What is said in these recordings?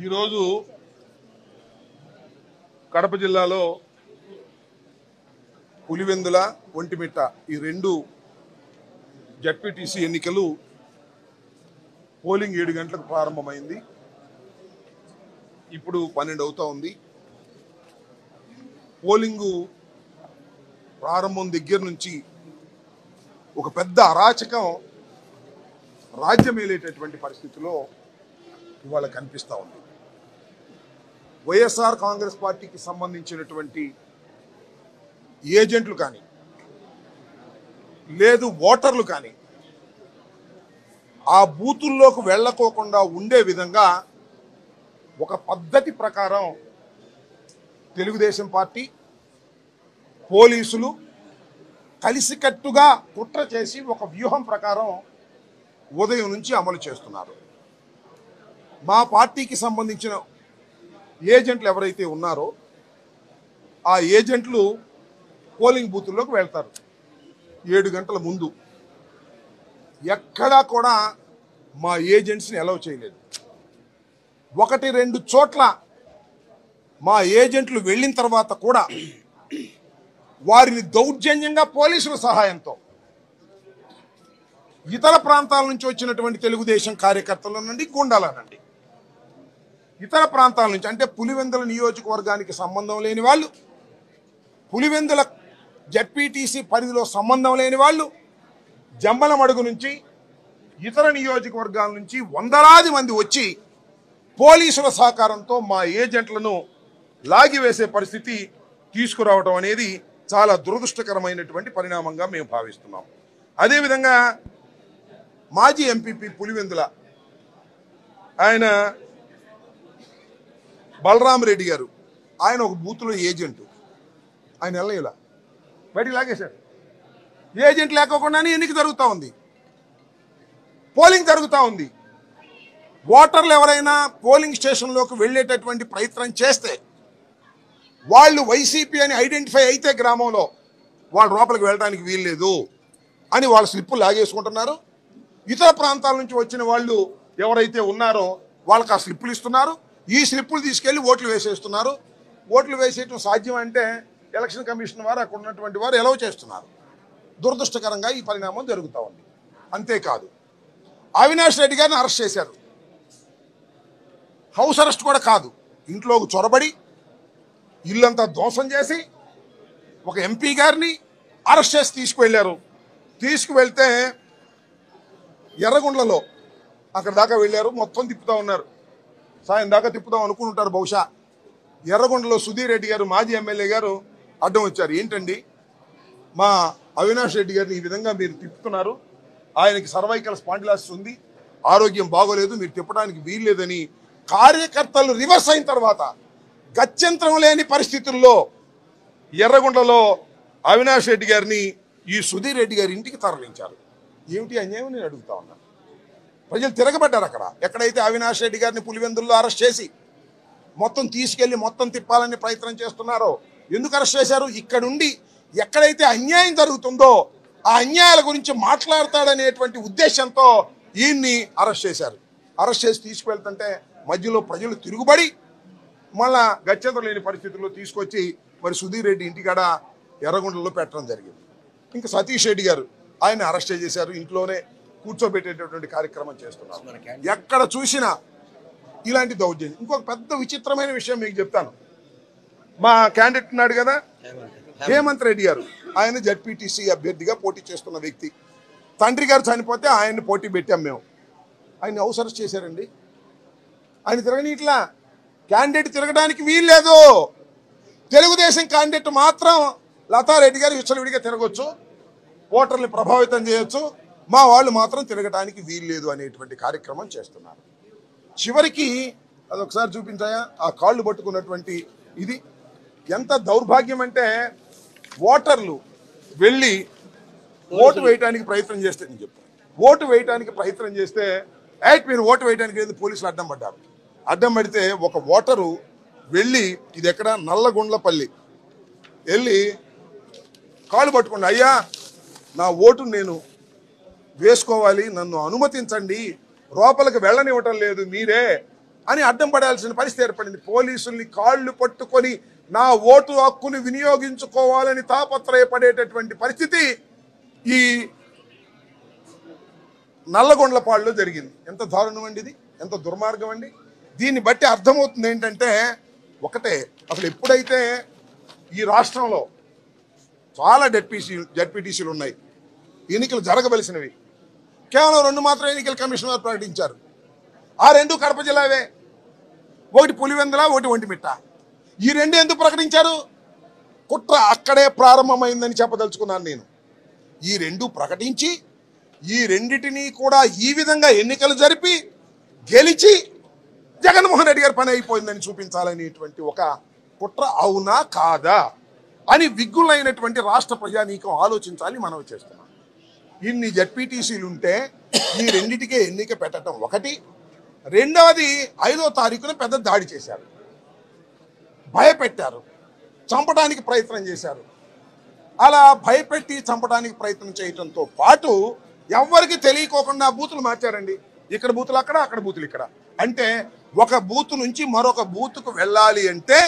ఈరోజు కడప జిల్లాలో పులివెందుల ఒంటిమిట్ట ఈ రెండు జడ్పీటీసీ ఎన్నికలు పోలింగ్ 7 గంటలకు ప్రారంభమైంది. ఇప్పుడు 12 అవుతా ఉంది. పోలింగు ప్రారంభం దగ్గర నుంచి ఒక పెద్ద అరాచకం రాజ్యమేలేటటువంటి పరిస్థితిలో ఇవాళ కనిపిస్తూ ఉంది. వైఎస్ఆర్ కాంగ్రెస్ పార్టీకి సంబంధించినటువంటి ఏజెంట్లు కానీ లేదు ఓటర్లు కానీ ఆ బూతుల్లోకి వెళ్ళకోకుండా ఉండే విధంగా ఒక పద్ధతి ప్రకారం తెలుగుదేశం పార్టీ పోలీసులు కలిసికట్టుగా కుట్ర చేసి ఒక వ్యూహం ప్రకారం ఉదయం నుంచి అమలు చేస్తున్నారు. మా పార్టీకి సంబంధించిన ఏజెంట్లు ఎవరైతే ఉన్నారో ఆ ఏజెంట్లు పోలింగ్ బూతుల్లోకి వెళ్తారు 7 గంటల ముందు. ఎక్కడా కూడా మా ఏజెంట్స్ని అలౌ చేయలేదు. 1-2 చోట్ల మా ఏజెంట్లు వెళ్ళిన తర్వాత కూడా వారిని దౌర్జన్యంగా పోలీసుల సహాయంతో ఇతర ప్రాంతాల నుంచి వచ్చినటువంటి తెలుగుదేశం కార్యకర్తల నుండి గుండాల నుండి ఇతర ప్రాంతాల నుంచి అంటే పులివెందుల నియోజకవర్గానికి సంబంధం లేని వాళ్ళు, పులివెందుల జడ్పీటీసీ పరిధిలో సంబంధం లేని వాళ్ళు, జంబలమడుగు నుంచి ఇతర నియోజకవర్గాల నుంచి వందలాది మంది వచ్చి పోలీసుల సహకారంతో మా ఏజెంట్లను లాగివేసే పరిస్థితి తీసుకురావడం అనేది చాలా దురదృష్టకరమైనటువంటి పరిణామంగా మేము భావిస్తున్నాం. అదేవిధంగా మాజీ ఎంపీపీ పులివెందుల ఆయన బలరామరెడ్డి గారు, ఆయన ఒక బూత్లో ఏజెంటు. ఆయన వెళ్ళేలా బయటికి లాగేశారు. ఏజెంట్ లేకోకుండానే ఎన్నిక జరుగుతూ ఉంది, పోలింగ్ జరుగుతూ ఉంది. ఓటర్లు ఎవరైనా పోలింగ్ స్టేషన్లోకి వెళ్ళేటటువంటి ప్రయత్నం చేస్తే వాళ్ళు వైసీపీ అని ఐడెంటిఫై అయితే గ్రామంలో వాళ్ళు లోపలికి వెళ్ళడానికి వీల్లేదు అని వాళ్ళ స్లిప్పులు లాగేసుకుంటున్నారు. ఇతర ప్రాంతాల నుంచి వచ్చిన వాళ్ళు ఎవరైతే ఉన్నారో వాళ్ళకి ఆ స్లిప్పులు ఇస్తున్నారు. ఈ స్లిప్పులు తీసుకెళ్లి ఓట్లు వేసేస్తున్నారు. ఓట్లు వేసేయటం సాధ్యం అంటే ఎలక్షన్ కమిషన్ వారు అక్కడ ఉన్నటువంటి వారు ఎలవ్ చేస్తున్నారు. దురదృష్టకరంగా ఈ పరిణామం జరుగుతూ ఉంది. అంతేకాదు, అవినాష్ రెడ్డి గారిని అరెస్ట్ చేశారు. హౌస్ అరెస్ట్ కూడా కాదు, ఇంట్లోకి చొరబడి ఇల్లంతా ధ్వంసం చేసి ఒక ఎంపీ గారిని అరెస్ట్ చేసి తీసుకువెళ్ళారు. తీసుకువెళ్తే ఎర్రగుండ్లలో అక్కడ దాకా వెళ్ళారు. మొత్తం తిప్పుతూ ఉన్నారు. సాయం దాకా తిప్పుదాం అనుకుని ఉంటారు బహుశా. ఎర్రగొండలో సుధీర్ రెడ్డి గారు మాజీ ఎమ్మెల్యే గారు అడ్డం వచ్చారు. ఏంటండి మా అవినాష్ రెడ్డి గారిని ఈ విధంగా మీరు తిప్పుతున్నారు, ఆయనకి సర్వైకల్ స్పాండిలాసిస్ ఉంది, ఆరోగ్యం బాగోలేదు, మీరు తిప్పడానికి వీల్లేదని కార్యకర్తలు రివర్స్ అయిన తర్వాత గత్యంతరం లేని పరిస్థితుల్లో ఎర్రగొండలో అవినాష్ రెడ్డి గారిని ఈ సుధీర్ రెడ్డి గారి ఇంటికి తరలించారు. ఏమిటి అన్యాయం నేను అడుగుతా ఉన్నాను. ప్రజలు తిరగబడ్డారు. అక్కడ ఎక్కడైతే అవినాష్ రెడ్డి గారిని పులివెందుల్లో అరెస్ట్ చేసి మొత్తం తీసుకెళ్లి మొత్తం తిప్పాలని ప్రయత్నం చేస్తున్నారో ఎందుకు అరెస్ట్ చేశారు? ఇక్కడుండి ఎక్కడైతే అన్యాయం జరుగుతుందో ఆ అన్యాయాల గురించి మాట్లాడతాడనేటువంటి ఉద్దేశంతో ఈయన్ని అరెస్ట్ చేశారు. అరెస్ట్ చేసి తీసుకువెళ్తుంటే మధ్యలో ప్రజలు తిరుగుబడి మళ్ళా గత్యంతరం లేని పరిస్థితుల్లో తీసుకొచ్చి మరి సుధీర్ రెడ్డి ఇంటికాడ ఎర్రగొండలో పెట్టడం జరిగింది. ఇంకా సతీష్ రెడ్డి గారు ఆయన అరెస్ట్ చేశారు. ఇంట్లోనే కూర్చోబెట్టేటటువంటి కార్యక్రమం చేస్తున్నారు. ఎక్కడ చూసినా ఇలాంటి దౌర్జన్యం. ఇంకొక పెద్ద విచిత్రమైన విషయం మీకు చెప్తాను. మా క్యాండిడేట్ ఉన్నాడు కదా హేమంత్ రెడ్డి గారు, ఆయన జడ్పీటీసీ అభ్యర్థిగా పోటీ చేస్తున్న వ్యక్తి. తండ్రి గారు చనిపోతే ఆయన్ని పోటీ పెట్టాం మేము. ఆయన హౌస్ అరెస్ట్ చేశారండి. ఆయన తిరగని ఇట్లా క్యాండిడేట్ తిరగడానికి వీల్లేదు. తెలుగుదేశం క్యాండిడేట్ మాత్రం లతారెడ్డి గారు విచ్చలవిడిగా తిరగొచ్చు, ఓటర్ని ప్రభావితం చేయొచ్చు, మా వాళ్ళు మాత్రం తిరగడానికి వీల్లేదు అనేటువంటి కార్యక్రమం చేస్తున్నారు. చివరికి అదొకసారి చూపించాయా ఆ కాళ్ళు పట్టుకున్నటువంటి ఇది ఎంత దౌర్భాగ్యం అంటే ఓటర్లు వెళ్ళి ఓటు వేయడానికి ప్రయత్నం చేస్తే నేను చెప్తాను, ఓటు వేయడానికి ప్రయత్నం చేస్తే మీరు ఓటు వేయడానికి లేదు పోలీసులు అడ్డం పడ్డారు. అడ్డం పడితే ఒక ఓటరు వెళ్ళి ఇది ఎక్కడ నల్లగొండ్లపల్లి వెళ్ళి కాళ్ళు పట్టుకోండి, అయ్యా నా ఓటు నేను వేసుకోవాలి, నన్ను అనుమతించండి, లోపలికి వెళ్ళనివ్వటం లేదు మీరే అని అడ్డం పడాల్సిన పరిస్థితి ఏర్పడింది. పోలీసుల్ని కాళ్ళు పట్టుకొని నా ఓటు హక్కును వినియోగించుకోవాలని తాపత్రయపడేటటువంటి పరిస్థితి ఈ నల్లగొండ్లపాడులో జరిగింది. ఎంత దారుణం అండి ఇది, ఎంత దుర్మార్గం అండి. దీన్ని బట్టి అర్థమవుతుంది ఏంటంటే ఒకటే, అసలు ఎప్పుడైతే ఈ రాష్ట్రంలో చాలా జడ్పీటీసీలు ఉన్నాయి, ఎన్నికలు జరగవలసినవి, కేవలం 2 మాత్రం ఎన్నికల కమిషన్ వారు ప్రకటించారు. ఆ 2 కడప జిల్లావే, ఒకటి పులివెందుల, ఒకటి ఒంటిమిట్ట. ఈ 2 ఎందుకు ప్రకటించారు? కుట్ర అక్కడే ప్రారంభమైందని చెప్పదలుచుకున్నాను నేను. ఈ 2 ప్రకటించి ఈ రెండిటినీ కూడా ఈ విధంగా ఎన్నికలు జరిపి గెలిచి జగన్మోహన్ రెడ్డి గారి పని అయిపోయిందని చూపించాలనేటువంటి ఒక కుట్ర అవునా కాదా అని విగ్గులైనటువంటి రాష్ట్ర ప్రజానీకం ఆలోచించాలి. మనం చేస్తున్నాం. ఇన్ని జడ్పీటీసీలు ఉంటే ఈ రెండిటికే ఎన్నిక పెట్టడం ఒకటి. రెండవది 5వ తారీఖున పెద్ద దాడి చేశారు, భయపెట్టారు, చంపడానికి ప్రయత్నం చేశారు. అలా భయపెట్టి చంపడానికి ప్రయత్నం చేయడంతో పాటు ఎవరికి తెలియకోకుండా బూతులు మార్చారండి. ఇక్కడ బూతులు అక్కడ, అక్కడ బూతులు ఇక్కడ. అంటే ఒక బూత్ నుంచి మరొక బూత్కు వెళ్ళాలి అంటే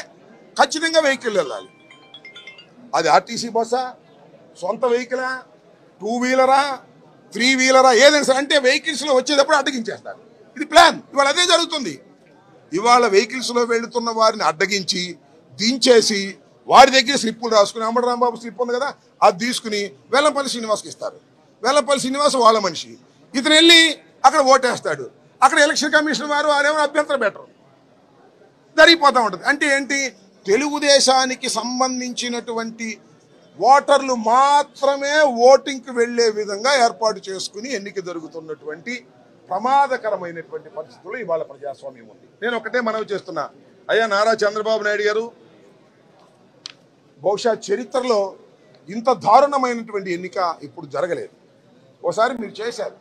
ఖచ్చితంగా వెహికల్ వెళ్ళాలి. అది ఆర్టీసీ బస్సా, సొంత వెహికలా, 2 వీలరా, 3 వీలరా, ఏదైనా సరే అంటే వెహికల్స్లో వచ్చేటప్పుడు అడ్డగించేస్తారు. ఇది ప్లాన్. ఇవాళ అదే జరుగుతుంది. ఇవాళ వెహికల్స్లో వెళుతున్న వారిని అడ్డగించి దించేసి వారి దగ్గర స్లిప్పులు రాసుకుని, అంబటి రాంబాబు స్లిప్ ఉంది కదా, అది తీసుకుని వెల్లంపల్లి శ్రీనివాస్కి ఇస్తారు. వెల్లంపల్లి శ్రీనివాస్ వాళ్ళ మనిషి, ఇతను వెళ్ళి అక్కడ ఓటేస్తాడు. అక్కడ ఎలక్షన్ కమిషన్ వారు వారేమో అభ్యంతరం పెట్టరు, జరిగిపోతూ ఉంటుంది. అంటే ఏంటి, తెలుగుదేశానికి సంబంధించినటువంటి ఓటర్లు మాత్రమే ఓటింగ్కి వెళ్లే విధంగా ఏర్పాటు చేసుకుని ఎన్నిక జరుగుతున్నటువంటి ప్రమాదకరమైనటువంటి పరిస్థితుల్లో ఇవాళ ప్రజాస్వామ్యం ఉంది. నేను ఒకటే మనవి చేస్తున్నా, అయ్యా నారా చంద్రబాబు నాయుడు గారు, బహుశా చరిత్రలో ఇంత దారుణమైనటువంటి ఎన్నిక ఇప్పుడు జరగలేదు. ఒకసారి మీరు చేశారు,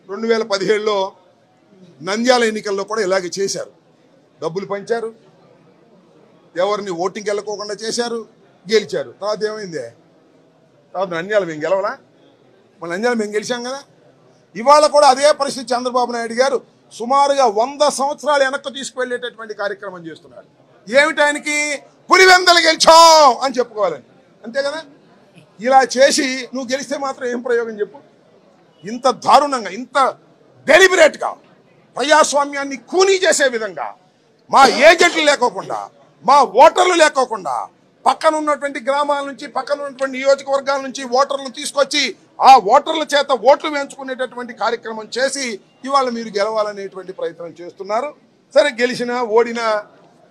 2017లో నంద్యాల ఎన్నికల్లో కూడా ఇలాగే చేశారు. డబ్బులు పంచారు, ఎవరిని ఓటింగ్కి వెళ్ళకోకుండా చేశారు, గెలిచారు. తర్వాత ఏమైంది? తర్వాత నంద్యాల మేము గెలవలా, మన నంద్యాల మేము గెలిచాం కదా. ఇవాళ కూడా అదే పరిస్థితి. చంద్రబాబు నాయుడు గారు సుమారుగా 100 సంవత్సరాలు వెనక్కి తీసుకువెళ్ళేటటువంటి కార్యక్రమం చేస్తున్నారు. ఏమిటి ఆయనకి? పులివెందలు గెలిచాం అని చెప్పుకోవాలని, అంతే కదా. ఇలా చేసి నువ్వు గెలిస్తే మాత్రం ఏం ప్రయోగం చెప్పు? ఇంత దారుణంగా, ఇంత డెలిబరేట్గా ప్రజాస్వామ్యాన్ని కూనీ చేసే విధంగా మా ఏజెంట్లు లేకోకుండా, మా ఓటర్లు లేకోకుండా, పక్కన ఉన్నటువంటి గ్రామాల నుంచి, పక్కన ఉన్నటువంటి నియోజకవర్గాల నుంచి ఓటర్లను తీసుకొచ్చి ఆ ఓటర్ల చేత ఓట్లు వేయించుకునేటటువంటి కార్యక్రమం చేసి ఇవాళ మీరు గెలవాలనేటువంటి ప్రయత్నం చేస్తున్నారు. సరే, గెలిచినా ఓడినా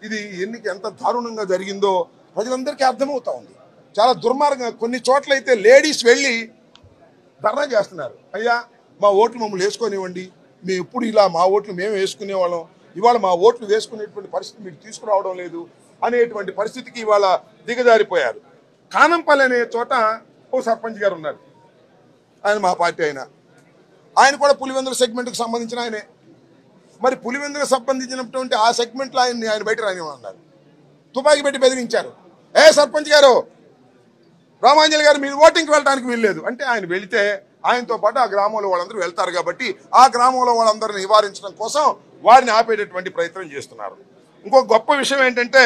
ఇది ఎన్నిక ఎంత దారుణంగా జరిగిందో ప్రజలందరికీ అర్థమవుతా ఉంది. చాలా దుర్మార్గంగా కొన్ని చోట్లయితే లేడీస్ వెళ్ళి ధర్నా చేస్తున్నారు. అయ్యా మా ఓట్లు మమ్మల్ని వేసుకొనివ్వండి, మేము ఎప్పుడు ఇలా మా ఓట్లు మేము వేసుకునేవాళ్ళం, ఇవాళ మా ఓట్లు వేసుకునేటువంటి పరిస్థితి మీరు తీసుకురావడం లేదు అనేటువంటి పరిస్థితికి ఇవాళ దిగజారిపోయారు. కానంపల్లి అనే చోట ఓ సర్పంచ్ గారు ఉన్నారు, ఆయన మా పార్టీ ఆయన కూడా పులివెందుల సెగ్మెంట్కి సంబంధించిన ఆయనే. మరి పులివెందులకు సంబంధించినటువంటి ఆ సెగ్మెంట్లో ఆయన బయట రానివ్వన్నారు, తుపాకీ పెట్టి బెదిరించారు. సర్పంచ్ గారు, రామాంజలి గారు మీరు ఓటింగ్కి వెళ్ళడానికి వీల్లేదు అంటే ఆయన వెళితే ఆయనతో పాటు ఆ గ్రామంలో వాళ్ళందరూ వెళ్తారు కాబట్టి ఆ గ్రామంలో వాళ్ళందరినీ నివారించడం కోసం వారిని ఆపేటటువంటి ప్రయత్నం చేస్తున్నారు. ఇంకొక గొప్ప విషయం ఏంటంటే,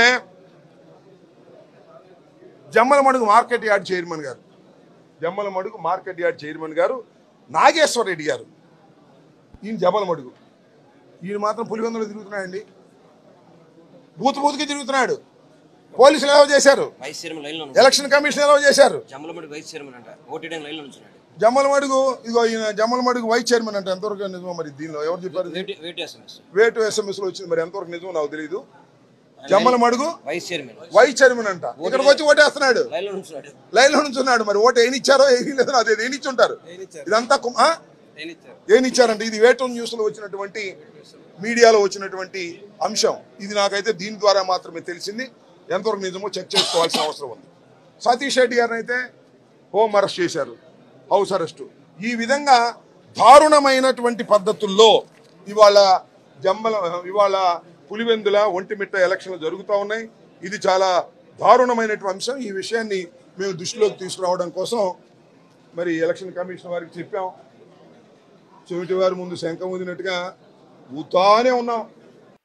జమ్మలమడుగు మార్కెట్ యార్డ్ చైర్మన్ గారు, జమ్మలమడుగు మార్కెట్ యార్డ్ చైర్మన్ గారు నాగేశ్వర రెడ్డి గారు, ఈయన జమ్మలమడుగు, ఈయన మాత్రం పులివెందులో తిరుగుతున్నాడండి, బూత్కి తిరుగుతున్నాడు. పోలీసులు ఎలా చేశారు, ఎలక్షన్ కమిషన్ ఎలా చేశారు, జమ్మలమడుగు ఇదిగో ఈయన జమ్మలమడుగు వైస్ చైర్మన్ అంటే ఎంతవరకు నిజమో మరి దీనిలో ఎవరు చెప్పారు? వేటు SMS లో వచ్చింది, మరి ఎంతవరకు నిజమో నాకు తెలియదు. జమ్మలమడుగు వైస్ చైర్మన్ అంట, ఇక్కడికి వచ్చి ఓటేస్తున్నాడు, లైన్లో నుంచున్నాడు. మరి ఓటు ఏనిచ్చారో ఏమీ లేదో అదే ఏనిచ్చుంటారు. ఇదంతా ఏనిచ్చారంటే ఇది వేటు న్యూస్ లో వచ్చినటువంటి, మీడియాలో వచ్చినటువంటి అంశం ఇది. నాకైతే దీని ద్వారా మాత్రమే తెలిసింది, ఎంతవరకు నిజమో చెక్ చేసుకోవాల్సిన అవసరం ఉంది. సతీష్ రెడ్డి గారిని అయితే హోమ్ అరెస్ట్ చేశారు, హౌస్ అరెస్టు. ఈ విధంగా దారుణమైనటువంటి పద్ధతుల్లో ఇవాళ పులివెందుల ఒంటిమిట్ట ఎలక్షన్లు జరుగుతూ ఉన్నాయి. ఇది చాలా దారుణమైనటువంటి అంశం. ఈ విషయాన్ని మేము దృష్టిలోకి తీసుకురావడం కోసం మరి ఎలక్షన్ కమిషన్ వారికి చెప్పాం. చెవిటి వారి ముందు శంఖం ఊదినట్టుగా ఊతానే ఉన్నాం.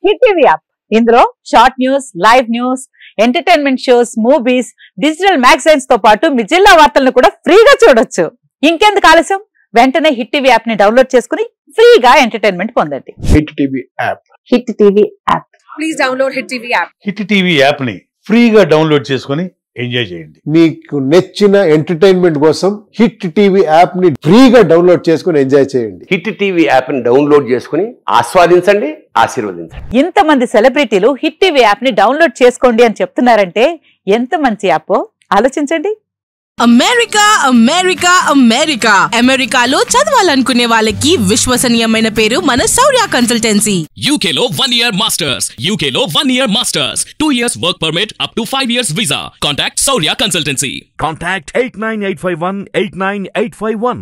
Hit TV app. ఇందులో short news, live news, entertainment shows, movies, digital magazines తో పాటు మీ జిల్లా వార్తలను కూడా ఫ్రీగా చూడొచ్చు. ఇంకెందుకు ఆలస్యం, వెంటనే హిట్ టీవీ యాప్ ని డౌన్లోడ్ చేసుకుని ఫ్రీగా ఎంటర్టైన్మెంట్ పొందండి. Hit TV app. Hit TV app. Please download hit TV app. Hit TV app ని ఫ్రీగా డౌన్లోడ్ చేసుకుని ఎంజాయ్ చేయండి. మీకు నచ్చిన ఎంటర్టైన్మెంట్ కోసం హిట్ టీవీ యాప్ ని ఫ్రీగా డౌన్లోడ్ చేసుకుని ఎంజాయ్ చేయండి. హిట్ టీవీ యాప్ ని డౌన్లోడ్ చేసుకుని ఆస్వాదించండి, ఆశీర్వదించండి. ఇంతమంది సెలబ్రిటీలు హిట్ టీవీ యాప్ ని డౌన్లోడ్ చేసుకోండి అని చెప్తున్నారంటే ఎంత మంచి యాప్ ఆలోచించండి. అమెరికా అమెరికా అమెరికా అమెరికాలో చదవాలనుకునే వాళ్ళకి విశ్వసనీయమైన పేరు మన శౌర్య కన్సల్టెన్సీ. UK లో 1 year masters, UK లో 1 year masters, 2 years work permit up to 5 years visa. Contact Saurya Consultancy. Contact 89851 89851.